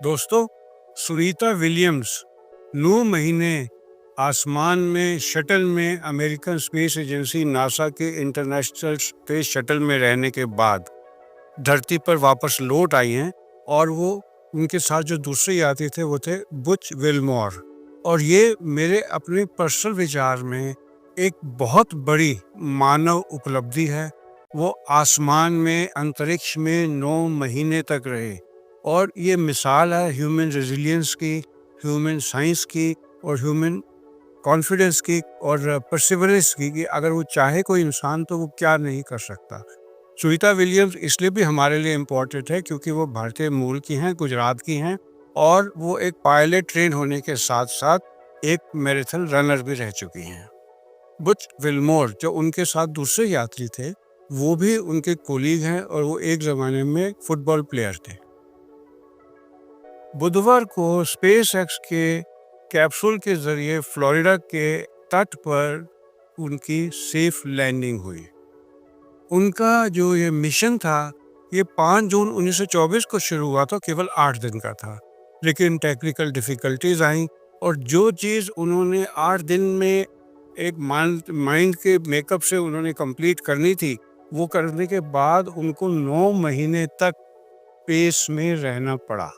दोस्तों, सुनीता विलियम्स 9 महीने आसमान में शटल में अमेरिकन स्पेस एजेंसी नासा के इंटरनेशनल स्पेस शटल में रहने के बाद धरती पर वापस लौट आई हैं। और वो उनके साथ जो दूसरे यात्री थे वो थे बुच विल्मोर। और ये मेरे अपने पर्सनल विचार में एक बहुत बड़ी मानव उपलब्धि है। वो आसमान में अंतरिक्ष में 9 महीने तक रहे और ये मिसाल है ह्यूमन रेजिलियंस की, ह्यूमन साइंस की और ह्यूमन कॉन्फिडेंस की और परसिवरेंस की कि अगर वो चाहे कोई इंसान तो वो क्या नहीं कर सकता। सुनीता विलियम्स इसलिए भी हमारे लिए इम्पोर्टेंट है क्योंकि वो भारतीय मूल की हैं, गुजरात की हैं और वो एक पायलट ट्रेन होने के साथ साथ एक मैराथन रनर भी रह चुकी हैं। बुच विल्मोर जो उनके साथ दूसरे यात्री थे वो भी उनके कोलीग हैं और वो एक ज़माने में फुटबॉल प्लेयर थे। बुधवार को स्पेस एक्स के कैप्सूल के जरिए फ्लोरिडा के तट पर उनकी सेफ लैंडिंग हुई। उनका जो ये मिशन था ये 5 जून 1924 को शुरू हुआ था, केवल 8 दिन का था। लेकिन टेक्निकल डिफिकल्टीज आई और जो चीज़ उन्होंने 8 दिन में एक माइंड के मेकअप से उन्होंने कंप्लीट करनी थी, वो करने के बाद उनको 9 महीने तक स्पेस में रहना पड़ा।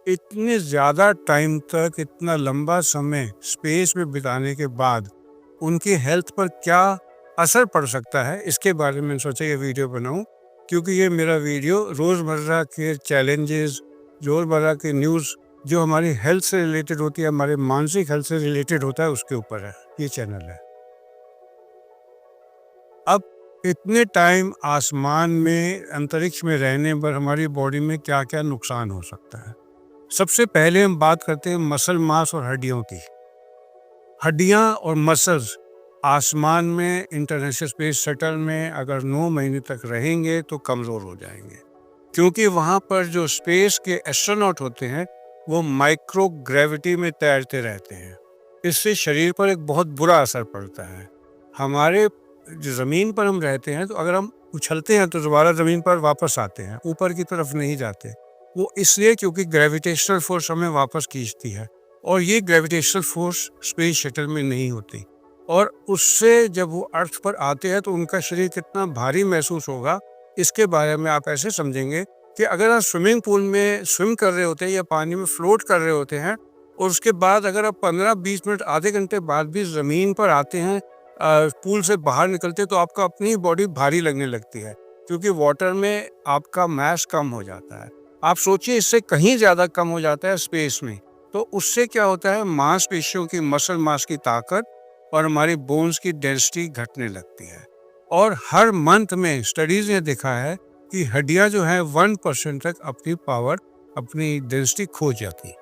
इतने ज़्यादा टाइम तक, इतना लंबा समय स्पेस में बिताने के बाद उनकी हेल्थ पर क्या असर पड़ सकता है, इसके बारे में सोचा ये वीडियो बनाऊं, क्योंकि ये मेरा वीडियो रोज़मर्रा के चैलेंजेस, रोज़मर्रा के न्यूज़ जो हमारी हेल्थ से रिलेटेड होती है, हमारे मानसिक हेल्थ से रिलेटेड होता है, उसके ऊपर है ये चैनल है। अब इतने टाइम आसमान में, अंतरिक्ष में रहने पर हमारी बॉडी में क्या क्या नुकसान हो सकता है। सबसे पहले हम बात करते हैं मसल मास और हड्डियों की। हड्डियां और मसल्स आसमान में इंटरनेशनल स्पेस शटल में अगर 9 महीने तक रहेंगे तो कमज़ोर हो जाएंगे, क्योंकि वहाँ पर जो स्पेस के एस्ट्रोनॉट होते हैं वो माइक्रो ग्रेविटी में तैरते रहते हैं। इससे शरीर पर एक बहुत बुरा असर पड़ता है। हमारे जो ज़मीन पर हम रहते हैं तो अगर हम उछलते हैं तो दोबारा ज़मीन पर वापस आते हैं, ऊपर की तरफ नहीं जाते। वो इसलिए क्योंकि ग्रेविटेशनल फोर्स हमें वापस खींचती है और ये ग्रेविटेशनल फोर्स स्पेस शटल में नहीं होती। और उससे जब वो अर्थ पर आते हैं तो उनका शरीर कितना भारी महसूस होगा, इसके बारे में आप ऐसे समझेंगे कि अगर आप स्विमिंग पूल में स्विम कर रहे होते हैं या पानी में फ्लोट कर रहे होते हैं और उसके बाद अगर आप 15-20 मिनट, आधे घंटे बाद भी ज़मीन पर आते हैं, पूल से बाहर निकलते तो आपका अपनी बॉडी भारी लगने लगती है, क्योंकि वाटर में आपका मास कम हो जाता है। आप सोचिए इससे कहीं ज़्यादा कम हो जाता है स्पेस में। तो उससे क्या होता है, मांसपेशियों की, मसल मास की ताकत और हमारी बोन्स की डेंसिटी घटने लगती है। और हर मंथ में स्टडीज़ ने देखा है कि हड्डियां जो हैं 1% तक अपनी पावर, अपनी डेंसिटी खो जाती है।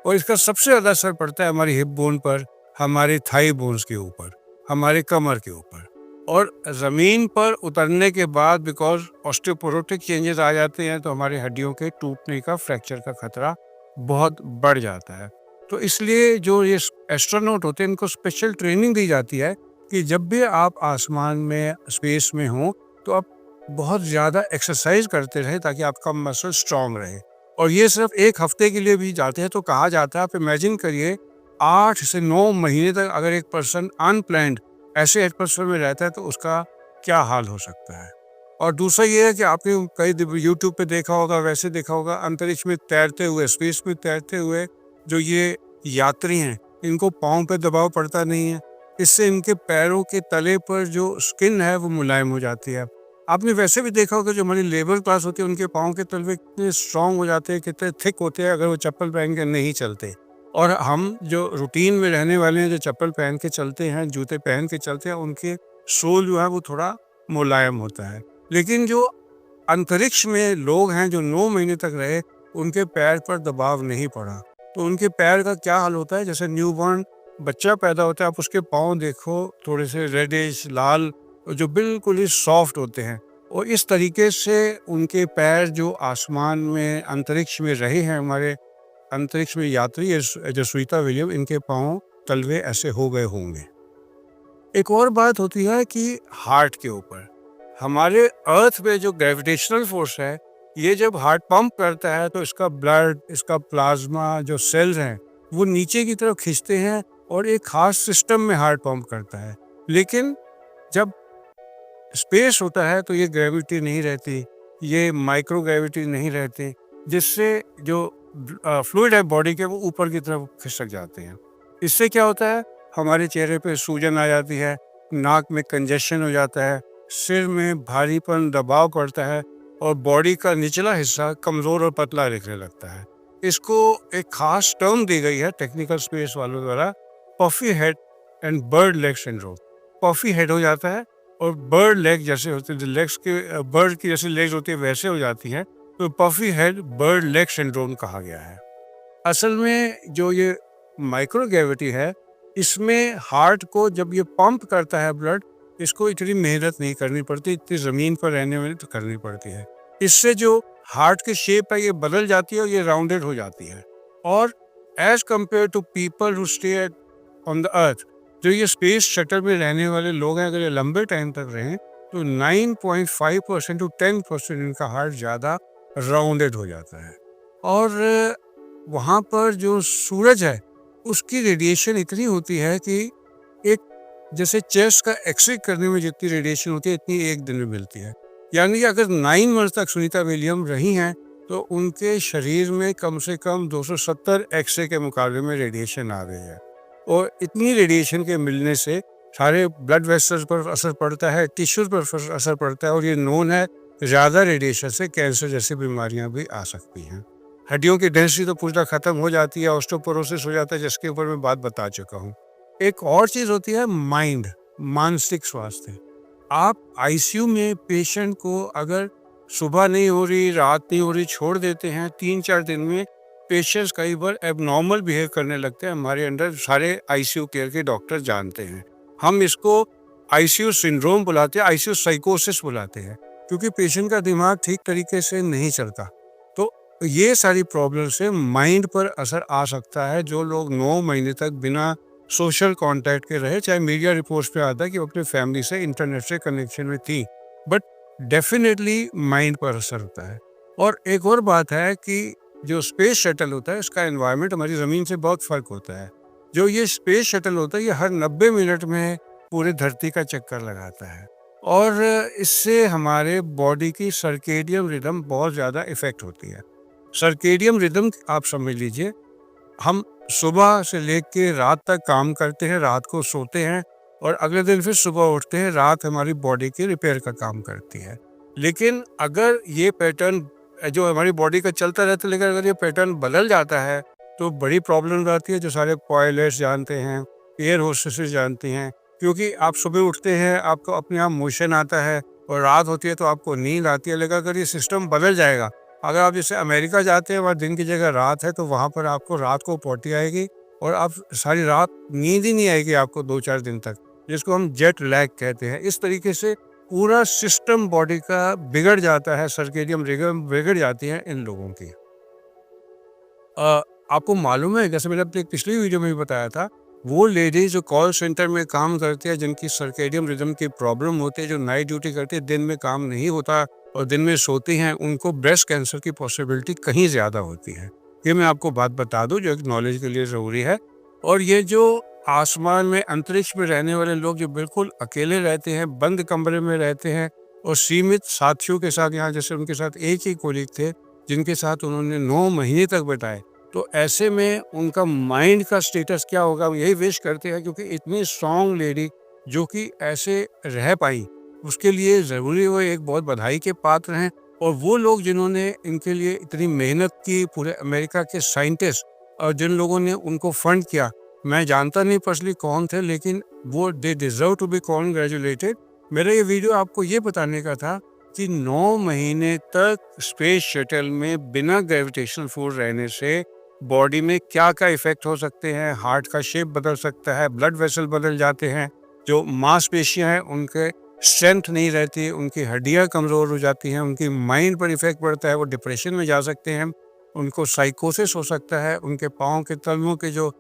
और इसका सबसे ज़्यादा असर पड़ता है हमारी हिप बोन पर, हमारे थाई बोन्स के ऊपर, हमारे कमर के ऊपर। और ज़मीन पर उतरने के बाद बिकॉज ऑस्टियोपोरोटिक चेंजेस आ जाते हैं तो हमारी हड्डियों के टूटने का, फ्रैक्चर का खतरा बहुत बढ़ जाता है। तो इसलिए जो ये एस्ट्रोनॉट होते हैं इनको स्पेशल ट्रेनिंग दी जाती है कि जब भी आप आसमान में, स्पेस में हो तो आप बहुत ज़्यादा एक्सरसाइज करते रहें ताकि आपका मसल स्ट्रांग रहे। और ये सिर्फ 1 हफ्ते के लिए भी जाते हैं तो कहा जाता है, आप इमेजिन करिए 8 से 9 महीने तक अगर एक पर्सन अनप्लैन्ड ऐसे एटमॉस्फेयर में रहता है तो उसका क्या हाल हो सकता है। और दूसरा ये है कि आपने कई यूट्यूब पे देखा होगा, वैसे देखा होगा, अंतरिक्ष में तैरते हुए, स्पेस में तैरते हुए जो ये यात्री हैं इनको पाँव पे दबाव पड़ता नहीं है। इससे इनके पैरों के तले पर जो स्किन है वो मुलायम हो जाती है। आपने वैसे भी देखा होगा जो हमारी लेबर क्लास होती है उनके पाँव के तलवे कितने स्ट्रांग हो जाते हैं, कितने थिक होते हैं अगर वो चप्पल पहन के नहीं चलते। और हम जो रूटीन में रहने वाले हैं, जो चप्पल पहन के चलते हैं, जूते पहन के चलते हैं, उनके सोल जो है वो थोड़ा मुलायम होता है। लेकिन जो अंतरिक्ष में लोग हैं जो 9 महीने तक रहे, उनके पैर पर दबाव नहीं पड़ा। तो उनके पैर का क्या हाल होता है, जैसे न्यूबॉर्न बच्चा पैदा होता है, आप उसके पाँव देखो, थोड़े से रेडिश लाल, जो बिल्कुल ही सॉफ्ट होते हैं। और इस तरीके से उनके पैर जो आसमान में, अंतरिक्ष में रहे हैं, हमारे अंतरिक्ष में यात्री जो सुनीता विलियम, इनके पाँव तलवे ऐसे हो गए होंगे। एक और बात होती है कि हार्ट के ऊपर, हमारे अर्थ पे जो ग्रेविटेशनल फोर्स है ये जब हार्ट पंप करता है तो इसका ब्लड, इसका प्लाज्मा जो सेल्स हैं वो नीचे की तरफ खींचते हैं और एक खास सिस्टम में हार्ट पंप करता है। लेकिन जब स्पेस होता है तो ये ग्रेविटी नहीं रहती, ये माइक्रो ग्रेविटी नहीं रहती, जिससे जो फ्लूइड है बॉडी के वो ऊपर की तरफ खिसक जाते हैं। इससे क्या होता है, हमारे चेहरे पे सूजन आ जाती है, नाक में कंजेशन हो जाता है, सिर में भारीपन दबाव पड़ता है और बॉडी का निचला हिस्सा कमज़ोर और पतला दिखने लगता है। इसको एक खास टर्म दी गई है टेक्निकल स्पेस वालों द्वारा, puffy head and bird leg syndrome. Puffy head हो जाता है और बर्ड लेग जैसे होते हैं, लेग्स के बर्ड की जैसे लेग्स होती है वैसे हो जाती हैं, तो puffy head bird leg syndrome कहा गया है। असल में जो ये माइक्रो ग्रेविटी है, इसमें हार्ट को जब ये पंप करता है ब्लड, इसको इतनी मेहनत नहीं करनी पड़ती, इतनी ज़मीन पर रहने में तो करनी पड़ती है। इससे जो हार्ट की शेप है ये बदल जाती है और ये राउंडेड हो जाती है। और as compare to people who stay on the earth, जो ये स्पेस शटल में रहने वाले लोग हैं, अगर ये लंबे टाइम तक रहें तो 9.5% टू 10% इनका हार्ट ज़्यादा राउंडेड हो जाता है। और वहाँ पर जो सूरज है उसकी रेडिएशन इतनी होती है कि एक जैसे चेस्ट का एक्सरे करने में जितनी रेडिएशन होती है इतनी एक दिन में मिलती है। यानी कि अगर 9 मंथ तक सुनीता विलियम रही हैं तो उनके शरीर में कम से कम 270 एक्सरे के मुकाबले में रेडिएशन आ गई है। और इतनी रेडिएशन के मिलने से सारे ब्लड वेसल्स पर असर पड़ता है, टिश्यूज पर असर पड़ता है, और ये नोन है ज़्यादा रेडिएशन से कैंसर जैसी बीमारियां भी आ सकती हैं। हड्डियों की डेंसिटी तो पूरा खत्म हो जाती है, ऑस्टियोपोरोसिस हो जाता है, जिसके ऊपर मैं बात बता चुका हूँ। एक और चीज़ होती है माइंड, मानसिक स्वास्थ्य। आप आईसीयू में पेशेंट को अगर सुबह नहीं हो रही, रात नहीं हो रही, छोड़ देते हैं, 3-4 दिन में पेशेंट्स कई बार एबनॉर्मल बिहेव करने लगते हैं। हमारे अंडर सारे आईसीयू केयर के डॉक्टर जानते हैं। हम इसको आईसीयू सिंड्रोम बुलाते हैं, आईसीयू साइकोसिस बुलाते हैं, क्योंकि पेशेंट का दिमाग ठीक तरीके से नहीं चलता। तो ये सारी प्रॉब्लम से माइंड पर असर आ सकता है। जो लोग 9 महीने तक बिना सोशल कांटेक्ट के रहे, चाहे मीडिया रिपोर्ट्स पे आता है कि वो अपनी फैमिली से इंटरनेट से कनेक्शन में थी, बट डेफिनेटली माइंड पर असर होता है। और एक और बात है कि जो स्पेस शटल होता है इसका एनवायरनमेंट हमारी ज़मीन से बहुत फ़र्क होता है। जो ये स्पेस शटल होता है ये हर 90 मिनट में पूरे धरती का चक्कर लगाता है, और इससे हमारे बॉडी की सर्केडियन रिदम बहुत ज़्यादा इफ़ेक्ट होती है। सर्केडियन रिदम आप समझ लीजिए, हम सुबह से लेके रात तक काम करते हैं, रात को सोते हैं, और अगले दिन फिर सुबह उठते हैं, रात हमारी बॉडी की रिपेयर का काम करती है। लेकिन अगर ये पैटर्न जो हमारी बॉडी का चलता रहता है, लेकिन अगर ये पैटर्न बदल जाता है तो बड़ी प्रॉब्लम आती है, जो सारे पायलट्स जानते हैं, एयर होस्टेसेस जानती हैं। क्योंकि आप सुबह उठते हैं, आपको अपने आप मोशन आता है, और रात होती है तो आपको नींद आती है। लेकिन अगर ये सिस्टम बदल जाएगा, अगर आप जैसे अमेरिका जाते हैं, वहाँ दिन की जगह रात है, तो वहाँ पर आपको रात को पॉटी आएगी और आप सारी रात नींद ही नहीं आएगी आपको 2-4 दिन तक, जिसको हम जेट लैग कहते हैं। इस तरीके से पूरा सिस्टम बॉडी का बिगड़ जाता है, सर्केडियन रिदम बिगड़ जाती है इन लोगों की। आपको मालूम है, जैसे मैंने अपनी पिछली वीडियो में भी बताया था, वो लेडीज जो कॉल सेंटर में काम करती है, जिनकी सर्केडियन रिदम की प्रॉब्लम होती है, जो नाइट ड्यूटी करती है, दिन में काम नहीं होता और दिन में सोती हैं, उनको ब्रेस्ट कैंसर की पॉसिबिलिटी कहीं ज़्यादा होती है। ये मैं आपको बात बता दूं जो एक नॉलेज के लिए ज़रूरी है। और ये जो आसमान में, अंतरिक्ष में रहने वाले लोग जो बिल्कुल अकेले रहते हैं, बंद कमरे में रहते हैं और सीमित साथियों के साथ, यहाँ जैसे उनके साथ एक ही कोलीग थे जिनके साथ उन्होंने 9 महीने तक बिताए, तो ऐसे में उनका माइंड का स्टेटस क्या होगा, हम यही विश करते हैं। क्योंकि इतनी स्ट्रॉन्ग लेडी जो कि ऐसे रह पाई, उसके लिए ज़रूरी वो एक बहुत बधाई के पात्र हैं। और वो लोग जिन्होंने इनके लिए इतनी मेहनत की, पूरे अमेरिका के साइंटिस्ट और जिन लोगों ने उनको फंड किया, मैं जानता नहीं पर्सनली कौन थे, लेकिन वो they deserve to be congratulated. मेरा ये वीडियो आपको ये बताने का था कि 9 महीने तक स्पेस शटल में बिना ग्रेविटेशनल फोर्स रहने से बॉडी में क्या क्या इफेक्ट हो सकते हैं। हार्ट का शेप बदल सकता है, ब्लड वेसल बदल जाते हैं, जो मांसपेशियां हैं उनके स्ट्रेंथ नहीं रहती, उनकी हड्डियां कमज़ोर हो जाती हैं, उनकी माइंड पर इफेक्ट पड़ता है, वो डिप्रेशन में जा सकते हैं, उनको साइकोसिस हो सकता है, उनके पाँव के तलवों के जो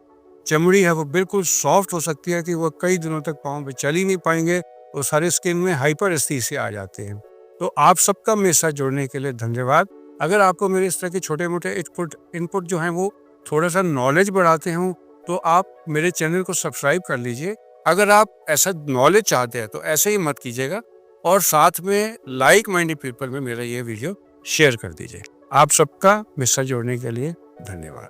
चमड़ी है वो बिल्कुल सॉफ्ट हो सकती है कि वो कई दिनों तक पाँव पे चल ही नहीं पाएंगे, और सारे स्किन में हाइपर एस्थीसिया आ जाते हैं। तो आप सबका मेरे साथ जुड़ने के लिए धन्यवाद। अगर आपको मेरे इस तरह के छोटे मोटे इनपुट जो हैं वो थोड़ा सा नॉलेज बढ़ाते हों तो आप मेरे चैनल को सब्सक्राइब कर लीजिए। अगर आप ऐसा नॉलेज चाहते हैं तो ऐसे ही मत कीजिएगा, और साथ में लाइक माइंडेड पीपल में मेरा ये वीडियो शेयर कर दीजिए। आप सबका मेरे साथ जुड़ने के लिए धन्यवाद।